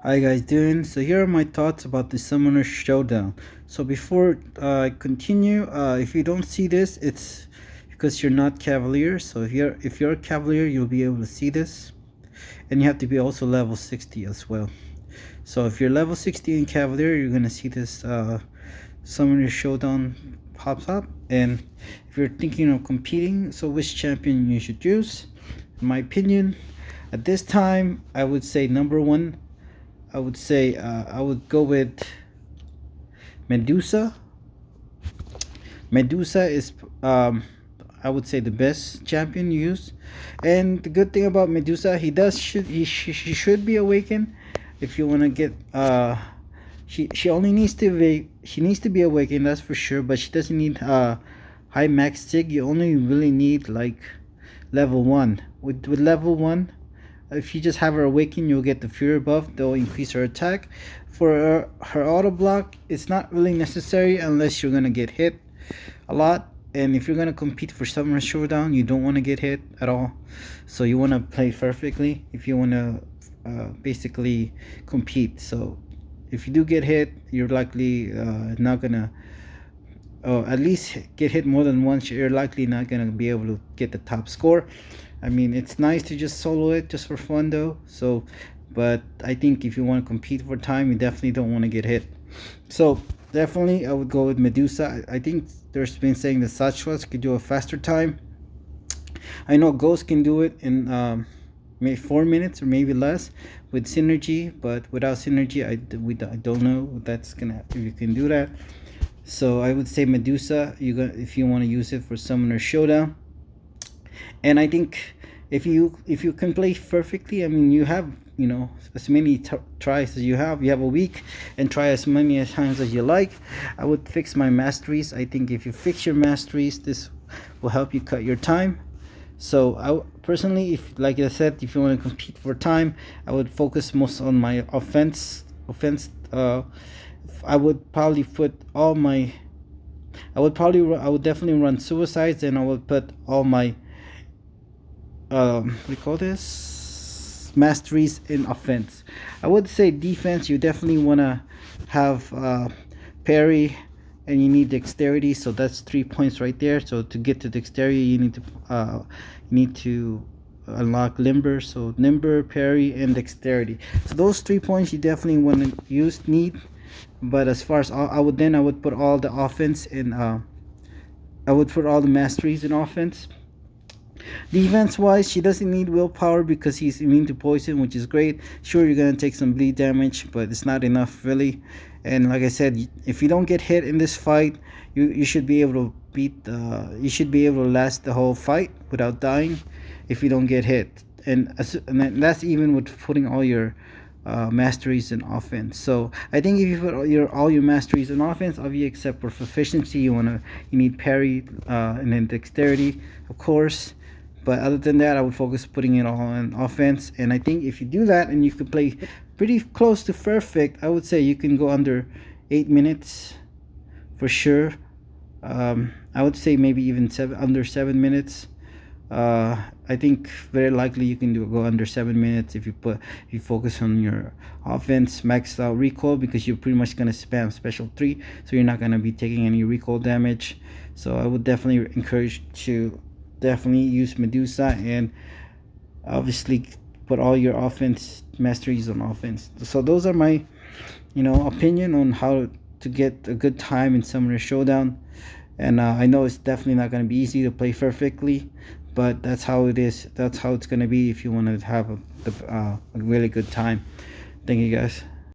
How you guys doing? So here are my thoughts about the Summoner Showdown. So before I continue, if you don't see this, it's because you're not Cavalier. So if you're a Cavalier, you'll be able to see this, and you have to be also level 60 as well. So if you're level 60 in Cavalier, you're gonna see this Summoner Showdown pops up. And if you're thinking of competing, so which champion you should use? In my opinion, at this time, I would say number one. I would go with Medusa. Medusa is I would say the best champion used, and the good thing about Medusa, she should be awakened. If you want to get she only needs to be awakened, that's for sure, but she doesn't need high max sig. You only really need like level 1. With level 1, if you just have her awaken, you'll get the Fury buff. They'll increase her attack. For her auto block, it's not really necessary unless you're gonna get hit a lot. And if you're gonna compete for Summer Showdown, you don't want to get hit at all. So you want to play perfectly if you want to basically compete. So if you do get hit, you're likely not gonna at least get hit more than once. You're likely not gonna be able to get the top score. I mean, it's nice to just solo it just for fun though. So, but I think if you want to compete for time, you definitely don't want to get hit. So definitely, I would go with Medusa. I think there's been saying that Sachwas could do a faster time. I know Ghost can do it in maybe 4 minutes or maybe less with synergy, but without synergy, I don't know if that's gonna if you can do that. So I would say Medusa. If you want to use it for Summoner Showdown. And I think if you can play perfectly, I mean, you have as many tries as you have a week, and try as many as times as you like. I would fix my masteries. I think if you fix your masteries, this will help you cut your time. So personally, if like I said, if you want to compete for time, I would focus most on my offense. I would probably put all my I would definitely run suicides, and I would put all my we call this masteries in offense. I would say defense, you definitely want to have parry, and you need dexterity, so that's 3 points right there. So to get to dexterity, you need to unlock limber, so limber, parry, and dexterity. So those 3 points you definitely want to need. But as far as I would put all the offense in I would put all the masteries in offense. Defense wise, she doesn't need willpower because he's immune to poison, which is great. Sure, you're gonna take some bleed damage, but it's not enough really. And like I said, if you don't get hit in this fight, you should be able to you should be able to last the whole fight without dying if you don't get hit. And that's even with putting all your masteries in offense. So I think if you put all your masteries in offense, obviously except for proficiency, you need parry and then dexterity, of course. But other than that, I would focus putting it all in offense. And I think if you do that and you could play pretty close to perfect, I would say you can go under 8 minutes for sure. I would say maybe even under 7 minutes. I think very likely you can go under 7 minutes if you focus on your offense, max out recoil, because you're pretty much gonna spam special 3, so you're not gonna be taking any recoil damage. So I would definitely encourage to definitely use Medusa, and obviously put all your offense masteries on offense. So those are my opinion on how to get a good time in Summoner Showdown. And I know it's definitely not going to be easy to play perfectly, but that's how it is. That's how it's going to be if you want to have a really good time. Thank you guys.